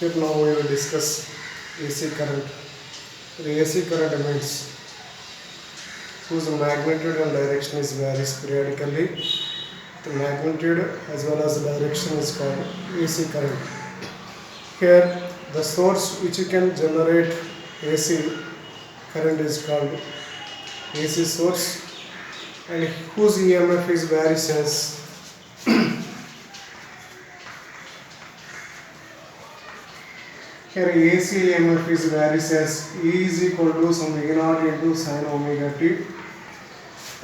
Here now we will discuss AC current. The AC current means whose magnitude and direction is varies periodically. The magnitude as well as the direction is called AC current. Here the source which you can generate AC current is called AC source, and whose EMF is varies as here AC EMF is varies as E is equal to some E naught into sin omega t.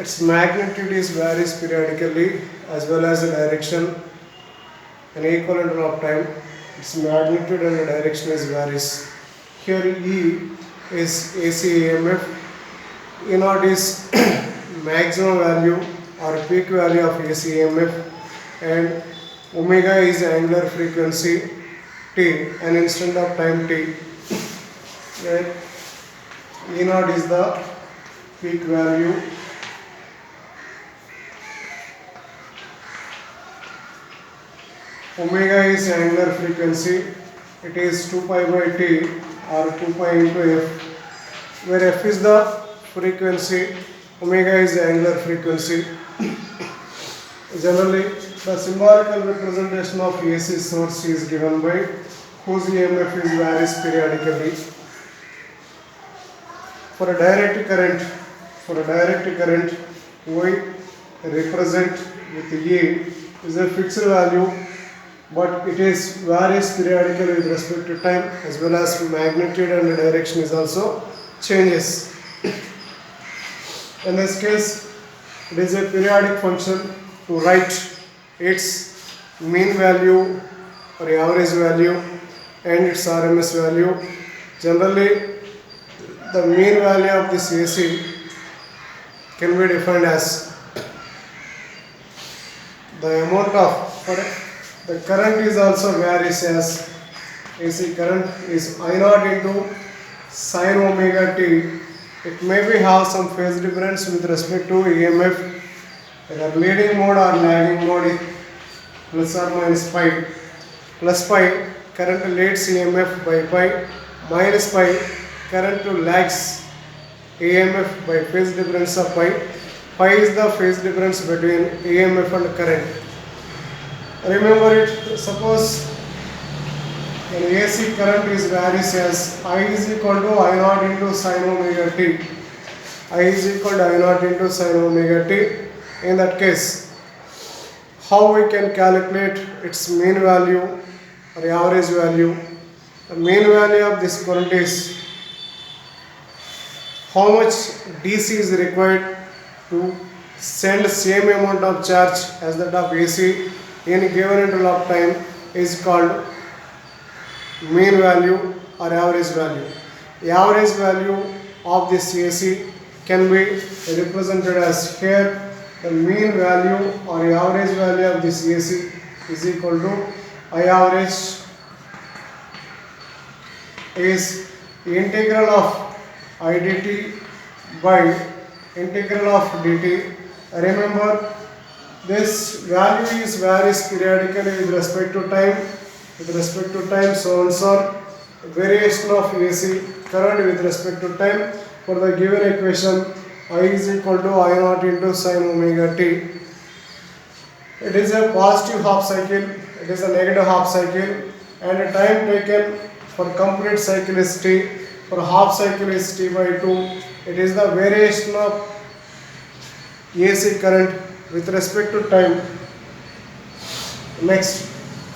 Its magnitude is varies periodically as well as the direction and equal interval of time. Its magnitude and the direction is varies. Here E is AC EMF, E naught is maximum value or peak value of AC EMF, and omega is angular frequency t, an instant of time t. Right? E naught is the peak value, omega is angular frequency, it is 2 pi by t or 2 pi into f, where f is the frequency, omega is the angular frequency. Generally, the symbolical representation of AC source is given by whose EMF is varies periodically. For a direct current, we represent with E is a fixed value, but it is varies periodically with respect to time, as well as magnitude and the direction is also changes. In this case, it is a periodic function to write its mean value or average value and its RMS value. Generally, the mean value of this AC can be defined as the amount of the current is also varies as AC current is I naught into sin omega t. It may be have some phase difference with respect to EMF, either leading mode or lagging mode, plus or minus pi. Plus pi, current leads EMF by pi, minus pi, current lags EMF by phase difference of pi. Pi is the phase difference between EMF and current. Remember it, suppose an AC current is varies as I is equal to I naught into sin omega t. I is equal to I naught into sin omega t. In that case, how we can calculate its mean value or average value? The mean value of this current is how much DC is required to send same amount of charge as that of AC in given interval of time is called mean value or average value. The average value of this AC can be represented as here the mean value or average value of this AC is equal to I average is integral of I dt by integral of dt. Remember, this value is varies periodically with respect to time, so and so variation of AC current with respect to time. For the given equation, I is equal to I naught into sin omega t. It is a positive half cycle, it is a negative half cycle, and the time taken for complete cycle is t, for half cycle is t by 2. It is the variation of AC current with respect to time. Next,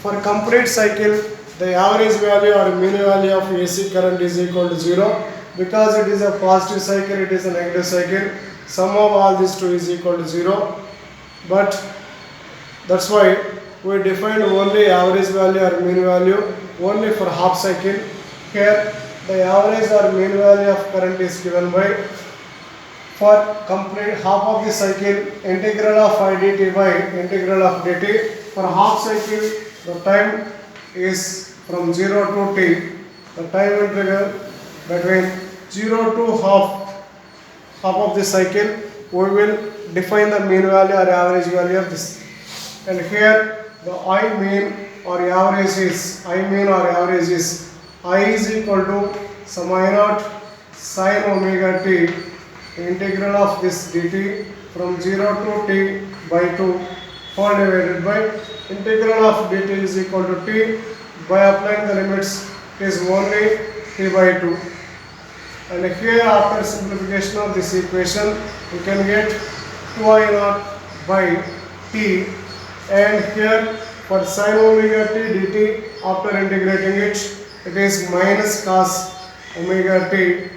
for complete cycle, the average value or mean value of AC current is equal to 0. Because it is a positive cycle, it is a negative cycle, sum of all these two is equal to 0. But that's why we define only average value or mean value only for half cycle. Here the average or mean value of current is given by, for complete half of the cycle, integral of I dt by integral of dt. For half cycle, the time is from 0 to t. The time interval between 0 to half of the cycle, we will define the mean value or average value of this. And here the I mean or average is, I mean or average is I is equal to some I naught sin omega t integral of this dt from 0 to t by 2 whole divided by integral of dt is equal to t by applying the limits it is only t by 2. And here after simplification of this equation you can get 2i naught by t, and here for sin omega t dt after integrating it is minus cos omega t,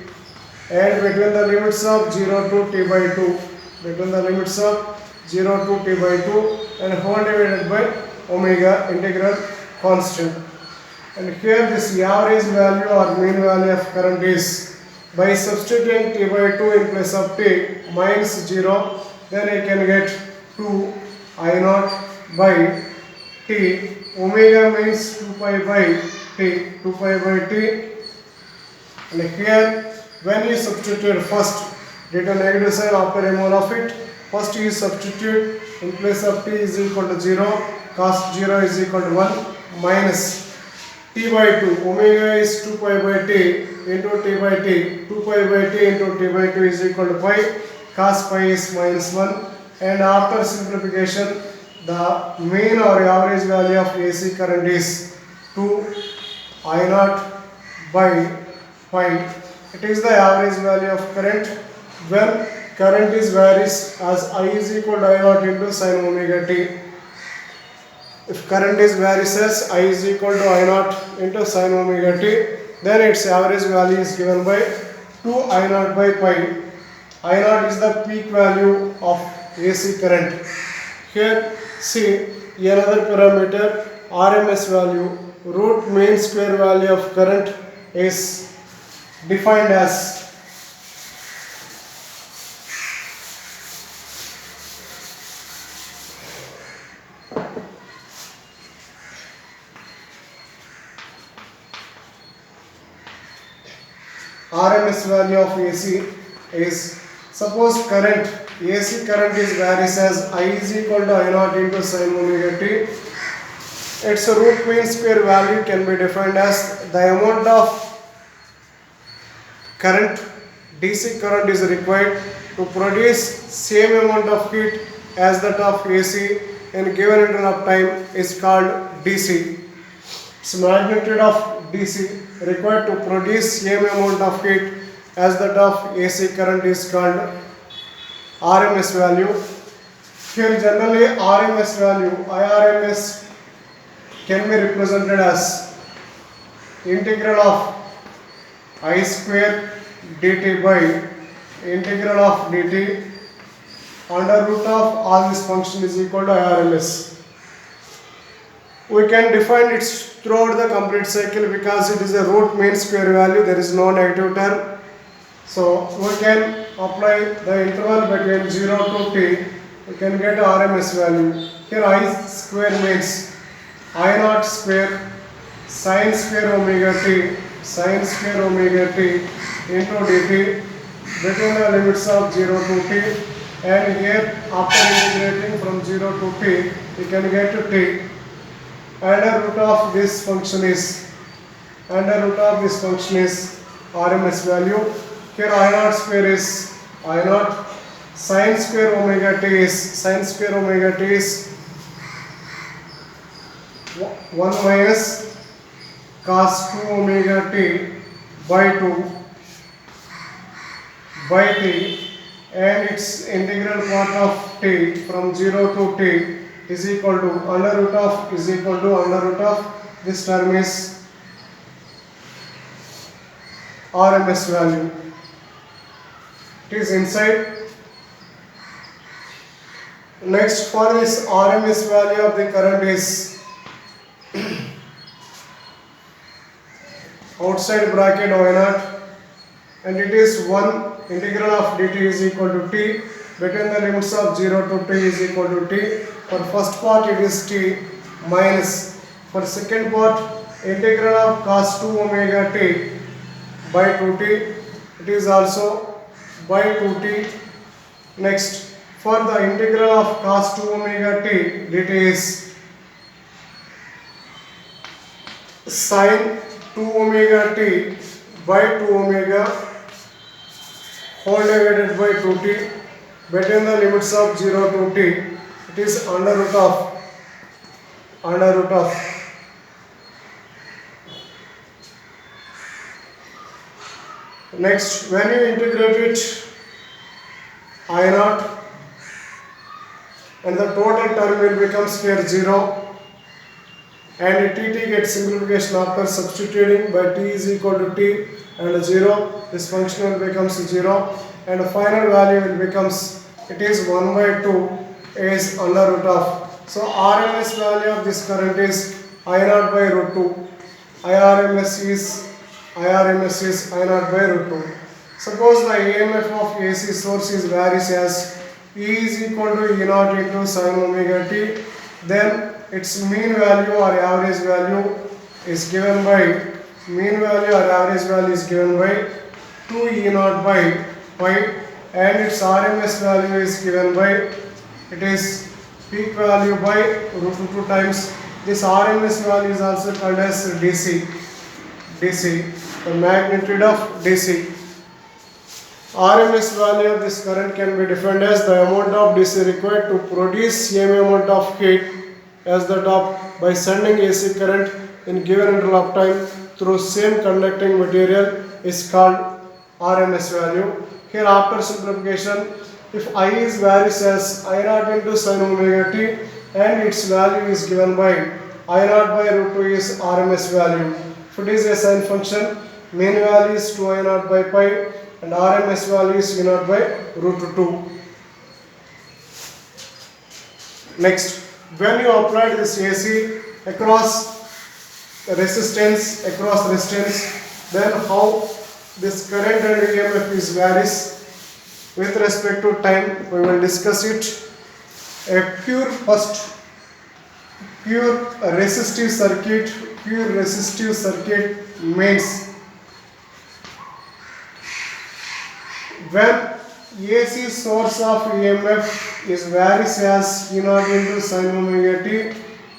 and between the limits of 0 to t by 2, between the limits of 0 to t by 2 and whole divided by omega integral constant. And here this average value or mean value of current is, by substituting t by 2 in place of t minus 0, then I can get 2 I naught by t. Omega means 2 pi by t, 2 pi by t. And here when you substitute first due to negative sign after a mole of it, first you substitute in place of t is equal to 0, cos 0 is equal to 1 minus t by 2, omega is 2 pi by t into t by t, 2 pi by t into t by 2 is equal to pi, cos pi is minus 1, and after simplification the mean or average value of AC current is 2 I naught by pi. It is the average value of current when current is varies as I is equal to I naught into sin omega t. If current is varies as I is equal to I naught into sin omega t, then its average value is given by 2 I naught by pi. I naught is the peak value of AC current. Here see another parameter RMS value, root mean square value of current is defined as RMS value of AC is, suppose current AC current is varies as I is equal to I naught into sin omega t. Its root mean square value can be defined as the amount of current DC current is required to produce same amount of heat as that of AC in given interval of time is called DC. Its magnitude of DC required to produce same amount of heat as that of AC current is called RMS value. Here generally RMS value IRMS can be represented as integral of I square dt by integral of dt under root of all this function is equal to IRMS. We can define it throughout the complete cycle because it is a root mean square value, there is no negative term. So we can apply the interval between 0 to t, we can get RMS value. Here I square means I naught square sin square omega t into dt between the limits of 0 to t, and here after integrating from 0 to t we can get to t. Under root of this function is RMS value. Here I naught square is I naught, sin square omega t is 1 minus cos 2 omega t by 2 by t, and its integral part of t from 0 to t is equal to under root of this term is RMS value. It is inside. Next, for this RMS value of the current is outside bracket Y naught, and it is 1 integral of dt is equal to t between the limits of 0 to t is equal to t. For first part it is t minus, for second part integral of cos 2 omega t by 2t, it is also by 2t. Next, for the integral of cos 2 omega t dt is sine 2 omega t by 2 omega whole divided by 2t between the limits of 0 to t, it is under root of next when you integrate it I naught and the total term will become here 0 and tt gets simplification after substituting by t is equal to t and 0, this function will becomes 0 and the final value will becomes it is 1 by 2 is under root of. So RMS value of this current is I naught by root 2. IRMS is I naught by root 2. Suppose the EMF of AC source is varies as E is equal to E naught into sin omega t, then its mean value or average value is given by 2 E naught by pi and its RMS value is given by it is peak value by root 2 times. This RMS value is also called as DC, the magnitude of DC. RMS value of this current can be defined as the amount of DC required to produce same amount of heat as that of by sending AC current in given interval of time through same conducting material is called RMS value. Here after simplification, if I is varies as I naught into sin omega t and its value is given by I naught by root 2 is RMS value. If it is a sine function, mean value is 2 I naught by pi and RMS value is E naught by root 2. Next, when you apply this AC across resistance, then how this current and EMF is varies with respect to time, we will discuss it. A pure resistive circuit means when AC source of EMF is varies as E naught into sin omega t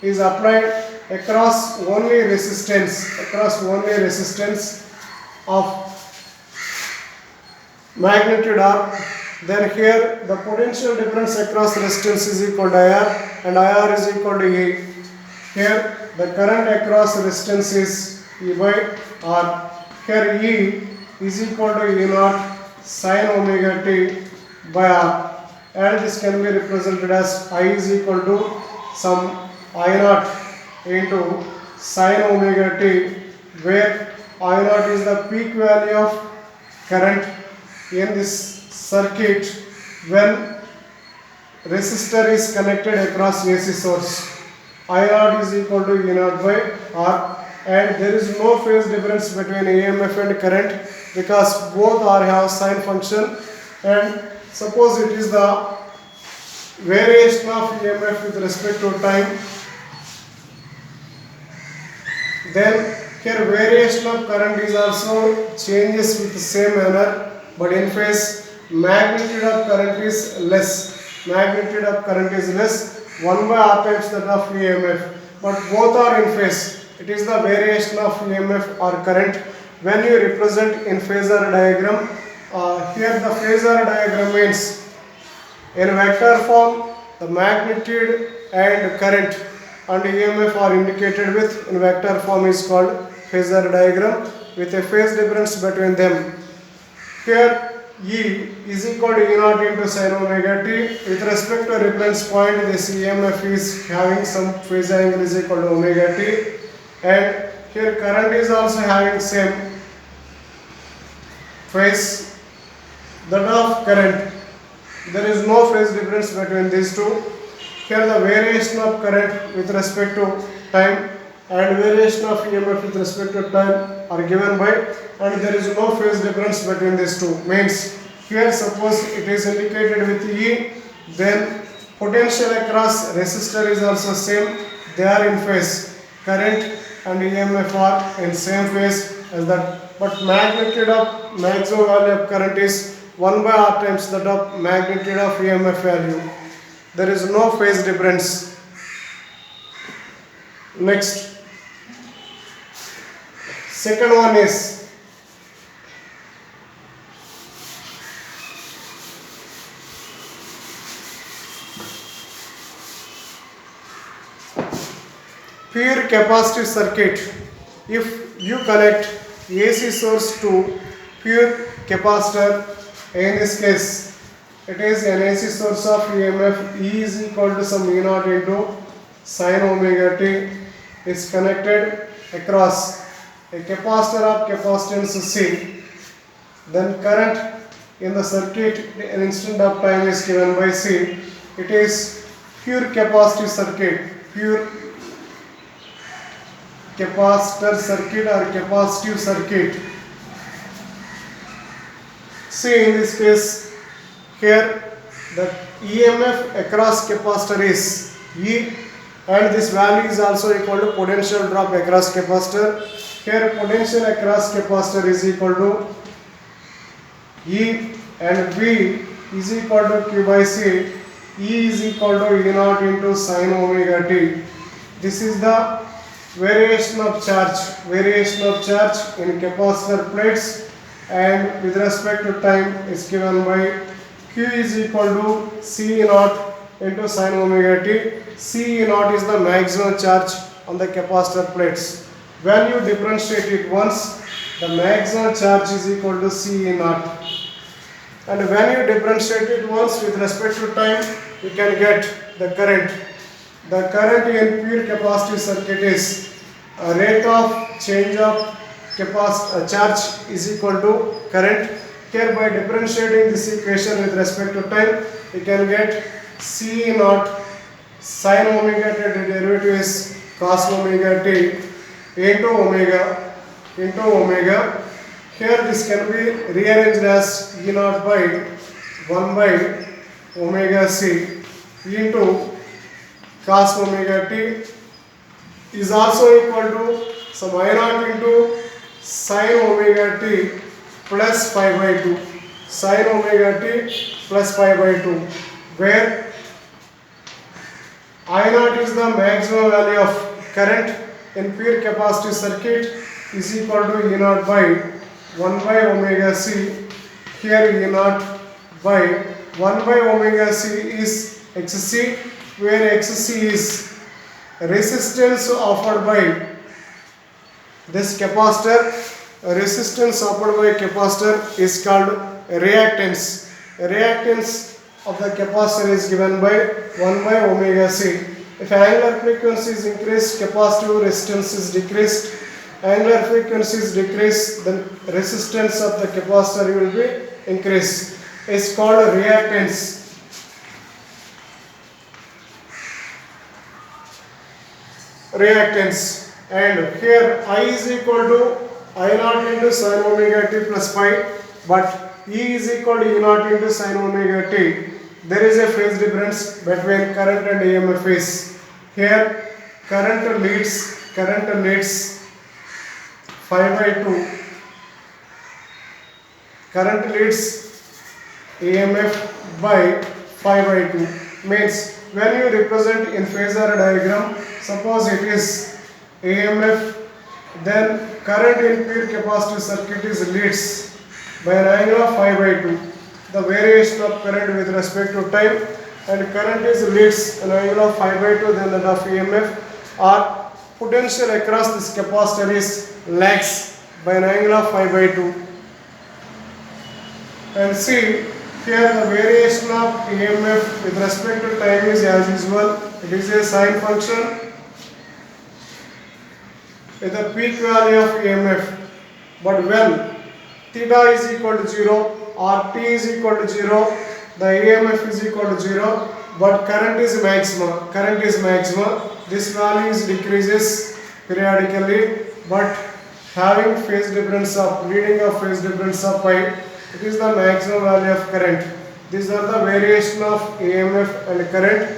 is applied across only resistance of magnitude R, then here the potential difference across resistance is equal to IR and IR is equal to E. Here the current across resistance is E by R. Here E is equal to E naught sin omega t by R, and this can be represented as I is equal to some I naught into sin omega t, where I naught is the peak value of current in this circuit when resistor is connected across AC source. I naught is equal to E naught by R, and there is no phase difference between EMF and current because both are have sine function, and suppose it is the variation of EMF with respect to time, then here variation of current is also changes with the same manner, but in phase magnitude of current is less. 1 by R times that of EMF, but both are in phase. It is the variation of EMF or current. When you represent in phasor diagram, here the phasor diagram means in vector form the magnitude and current and EMF are indicated with in vector form is called phasor diagram with a phase difference between them. Here E is equal to E naught into sin omega t. With respect to reference point, this EMF is having some phase angle is equal to omega t, and here current is also having same phase that of current. There is no phase difference between these two. Here the variation of current with respect to time and variation of EMF with respect to time are given by, and there is no phase difference between these two. Means here suppose it is indicated with E, then potential across resistor is also same, they are in phase. Current and EMF are in same phase as that, but magnitude of maximum value of current is 1 by R times that of magnitude of EMF value. There is no phase difference. Next, Second one is pure capacitive circuit. If you connect AC source to pure capacitor, in this case it is an AC source of EMF E is equal to some E naught into sin omega t is connected across a capacitor of capacitance C. Then current in the circuit an instant of time is given by C. It is pure capacitive circuit, pure capacitor circuit or capacitive circuit. See, in this case here the EMF across capacitor is E, and this value is also equal to potential drop across capacitor. Here potential across capacitor is equal to E, and V is equal to Q by C. E is equal to E naught into sin omega t. This is the variation of charge in capacitor plates, and with respect to time is given by Q is equal to C naught into sin omega t. C naught is the maximum charge on the capacitor plates. When you differentiate it once, the maximum charge is equal to C naught. And when you differentiate it once with respect to time, you can get the current. The current in pure capacitive circuit is a rate of change of charge is equal to current. Here by differentiating this equation with respect to time, you can get C naught sin omega t, the derivative is cos omega t into omega. Here this can be rearranged as E naught by 1 by omega c into cos omega t is also equal to some I naught into sin omega t plus pi by 2. Sin omega t plus pi by 2, where I naught is the maximum value of current in pure capacitive circuit is equal to E naught by 1 by omega c. Here E naught by 1 by omega c is Xc, where Xc is resistance offered by this capacitor. Resistance offered by capacitor is called reactance. Reactance of the capacitor is given by 1 by omega c. If angular frequency is increased, capacitive resistance is decreased. Angular frequency is decreased, then resistance of the capacitor will be increased. It's called reactance. And here I is equal to I naught into sin omega t plus pi, but E is equal to E naught into sin omega t. There is a phase difference between current and EMF phase. Here current leads 5 by 2. Current leads EMF by 5 by 2. Means when you represent in phasor diagram, suppose it is EMF, then current in pure capacitive circuit is leads by an angle of 5 by 2. The variation of current with respect to time, and current is leads an angle of 5 by 2, then that of EMF, or potential across this capacitor is lags by an angle of 5 by 2. And see, here the variation of EMF with respect to time is as usual. It is a sine function with a peak value of EMF. But when theta is equal to 0 or t is equal to 0, the EMF is equal to 0, but current is maximum. This value is decreases periodically, but having phase difference of leading of phase difference of pi, it is the maximum value of current. These are the variation of EMF and current.